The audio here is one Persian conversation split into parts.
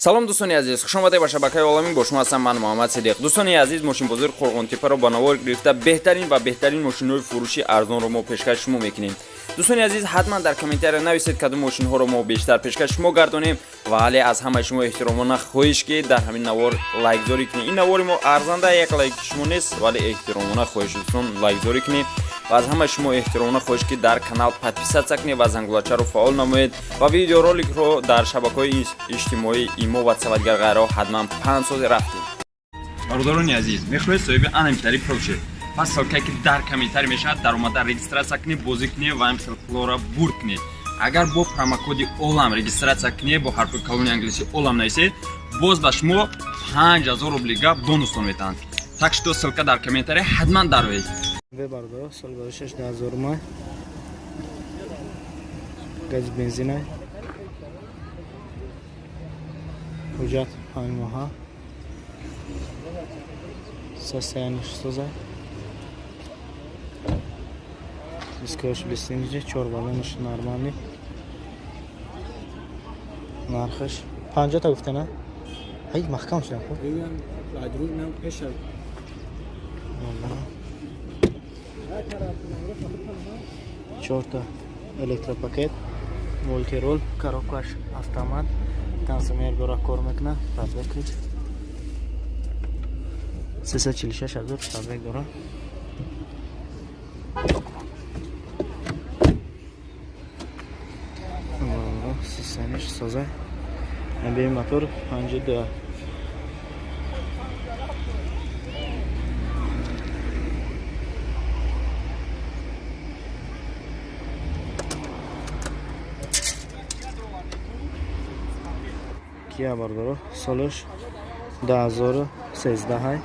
سلام دوستان عزیز، خوش آمدید به شبکه عالمی. با شما هستم من محمد صدیق. دوستان عزیز، ماشینبازاری قرغنتپا رو با نوار گرفته بهترین ماشین‌های فروشی ارزان رو ما پیشکش شما میکنیم. دوستان عزیز، حتما در کامنت‌ها نویسید کدوم ماشین‌ها رو ما بیشتر پیشکش شما گردونیم و ولی از همه شما احترامانه خواهش که در همین نوار لایک زاری کنید. این نوار ما ارزنده یک لایک شما نیست، ولی احترامانه خواهش دوستان لایک زاری کنید و از همه شما احترامانه خواهش که در کانال подписаться کنید و زنگولچه رو فعال نمایید و ویدیو رولик رو در شبکه‌های اجتماعی ایمو و صفحه غیره حتما 5 ساز رفتید. برادران عزیز، میخواهید صاحب انمیتری پروشه پس سالکه که در کمیتر میشد در اومده رجیستراسیا کنید، بازی کنید و امسال فلورا برد کنید. اگر با پروموکد اولم رجیستراسیا کنید با حرف کلمه انگلیسی اولم نویسید، باز به شما 5000 روبل گپ بونوستون میتن. так что ссылка در کامنتاری حتما دارید. برادر سال گذشته 10000 ما گاز بنزین حجت 5 ماه ساسیانش سوزه دیسکوش بسینجه 4 بالونش نرمالی نرخش 50 تا گفته نه ای محکم شد خب ببینم بعد روز من پیش والله 4 تا الکتروپاکت مولتیرول کاروکاش автомат консумер дора кор мекна табек 346 азор табек дора системаш соза амби мотор 52 کیا بردارو سالش 2013 های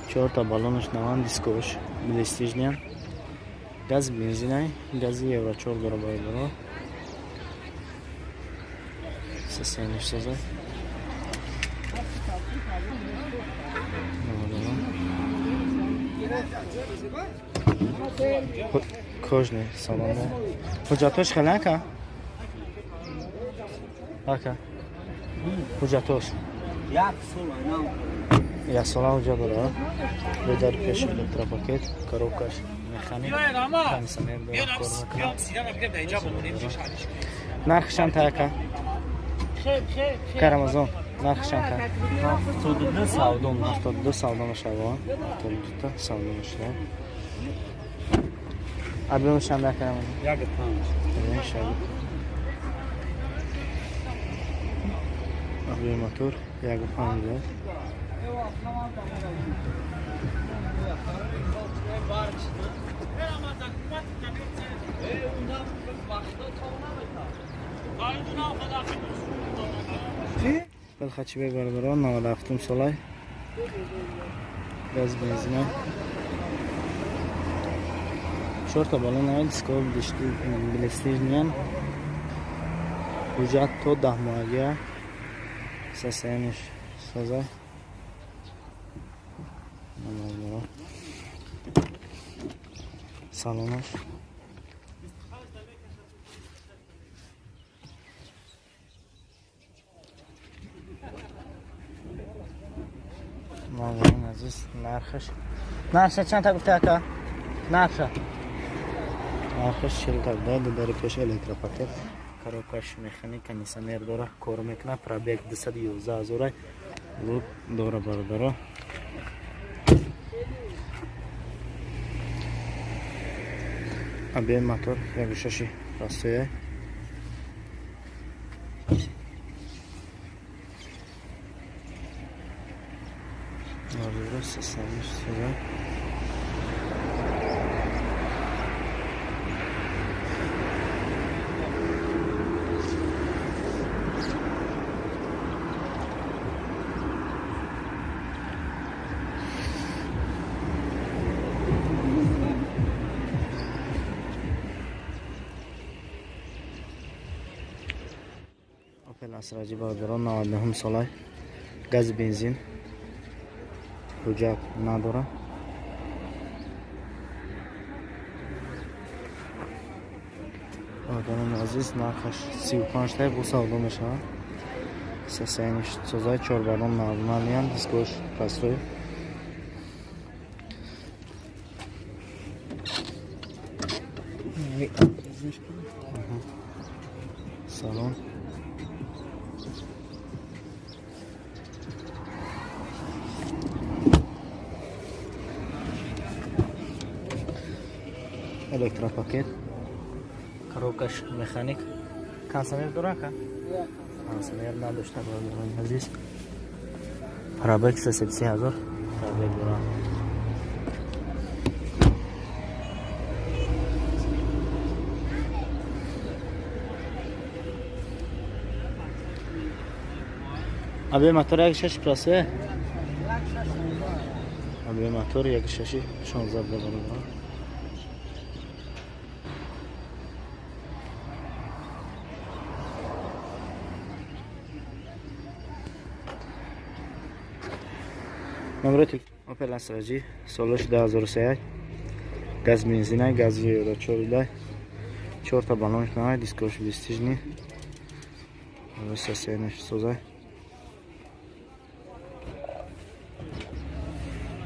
4 تا بالونش نوان دیسکوش بلیستیجنیان گاز بنزین های گازی یورو 4 داره بردارو سسینش سازه کجنه سالانه حجاتش خلنکه اکا حجاتش یک سال حجات داره بدار پیش الکتروپاکت کاروکاش مکانیک کنسنر داره نرخشان تا اکا کرمازون نرخشان تا 72 ساودون 72 ساودون شوا 72 ساودون شوا ابیمش هم کرمازون یک 5 ابی موتور یک 5 بل خچیبک برداران 97 سالای گاز بنزین 4 تا بالون های دیسکو بلیستیجنیان حجت تو 10 ماهگیه ساسیانش سازه سالونش مادران عزیز نرخش چند تا گفته اکا؟ نرخش 40 تا داده داره پیش الکتروپاکت کاروکاش مکانیک کنسنر داره کار میکنه پرابیک 211 هزار رو داره برداره ابی موتور یک شاشی راستیه ناریرو سیستمش سوزه Opel АстраG برداران 99 سالای گاز بنزین حجت نداره آدم عزیز نرخش 35 تا بو سودا میشه Сасениш созай 4 балон нормален дискош простой. Салон. Электропакет. Коробкаш механик. Кондиционер дорака? Кондиционер надошта бардорам азиз. Пробег 330,000. Пробег дора. Абе мотор 1.6 плюсе. Абе мотор 1.6 16 бардорам. Номер Opel АстраG солаш 2003 газ бензинай газ ёда 4 та балон на дискош вестижни высосенеш созай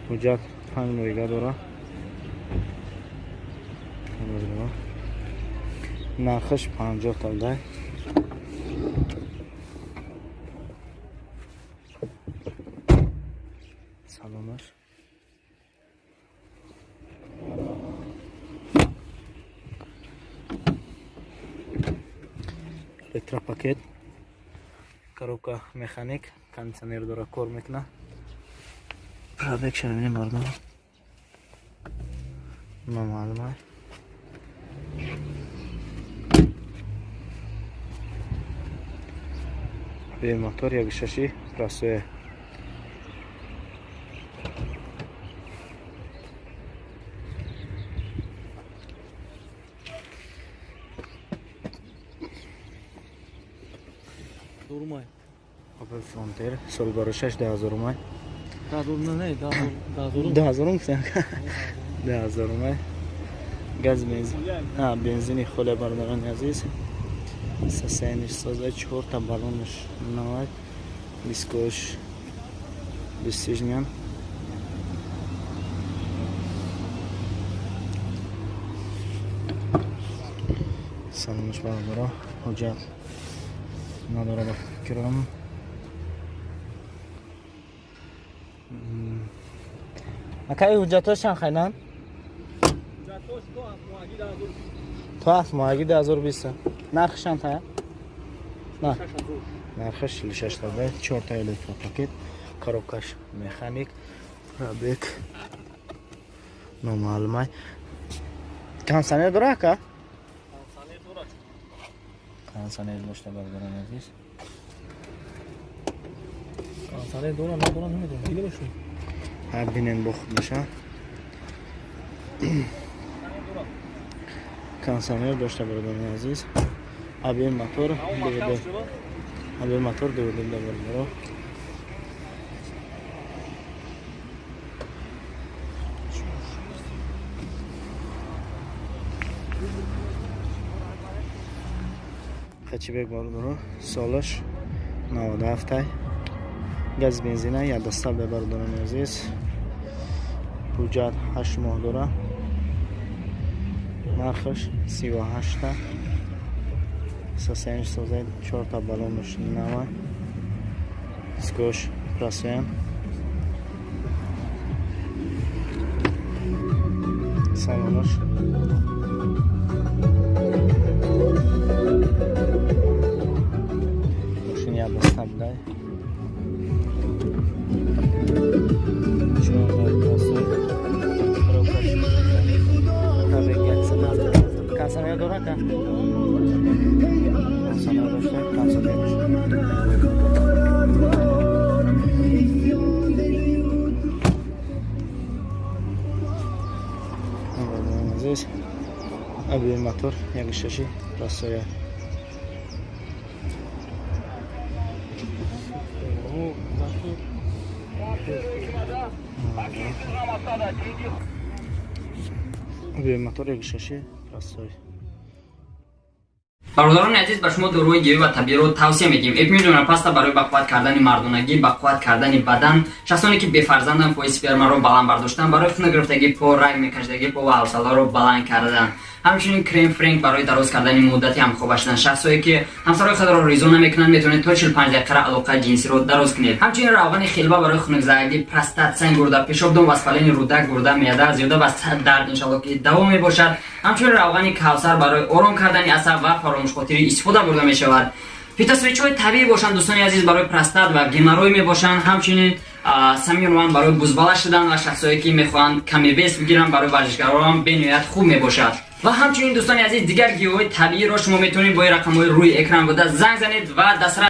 уҷат 5 моига дора нархаш 50 та салонаш электропакет коробка механик кондиционер дора кор мекунад пробег шавини мардум номалумай бе мотор 1.6 простой Durmay. Opel Frontela sol barışaş 10,000 rumay. Daha durma ne? Daha durma. 10,000 sen. 10,000 rumay. Gaz benzin. Ha benzini xole bardaran aziz. Saseniş sozay 4 ta balonmuş. Navay. Diskoş. Bistijnyan. Salınmış bardara. Hocam. Надо фикрам. Акай ҳуҷҷатошан хайнан? Ҳуҷҷатош то асмоагӣ 10,000. То асмоагӣ 10,020. Нархшан тая? На. 6000. Нархаш 46,000. 4 та электропакет, коробкаш механик, пробег номалумай. Кондиционер дора ака? Кондиционер дора. Кондиционер дошта бардорам азиз. Кондиционер дора, надора намедонам. Дида бошо. ҳар бинен бо худ баша. Кондиционер дошта бардорам азиз. Абе мотор DVD. Абе мотор DVD бардорам. Хэчибек бардорам. Солаш 97 газ бензина 11 бардорам азиз. Ҳуҷҷат 8 моҳ дора. Нархаш 38 та. Сасенш созай 4 та балонуш нава. Дискош прасен. Салонаш. Машина доставляй. Кондиционер дора ка? Кондиционер дошта, кондиционер. Здесь абе мотор 1.6 простой. Абе мотор 1.6 простой. برادران عزیز به شما داروی گیاهی و طبیعی رو توصیه میگیم. اپیمیدون پاستا برای بقوت کردن مردانگی، بقوت کردن بدن، شخصانی که بی فرزندن پای سپرم رو بلند برداشتن، برای خون گرفتگی پا، رگ میکشیدگی پا و حوصله رو بلند کردن. همچنین کریم فرانک برای دراز کردن مدتی هم خوب هستند. شخصایی که همسرای خود را ریزو نمیکنن میتونید تا 45 دقیقه علاقه جنسی رو دراز کنید. همچنین روغن خلبه برای خنک‌زدگی، پروستات، سنگ گرده، پیشاب دم، وسپلین رودک، گرده، معده، زیاده و درد انشالله که دوام میباشد. همچنین روغن کوثر برای آرام کردن عصب و فراموش خاطری استفاده برده می شود. فیتوسویچ‌های طبیعی باشند دوستان عزیز، برای پروستات و گیماروی می باشند. همچنین سمیون برای بزباله شدن و شخصایی که میخوان کمی بیس بگیرن برای ورزشکاران به نهایت خوب می باشد. و همچنین دوستان عزیز دیگر گیاهای طبیعی را شما میتونید با رقم‌های روی اکران بوده زنگ زنید و دسترس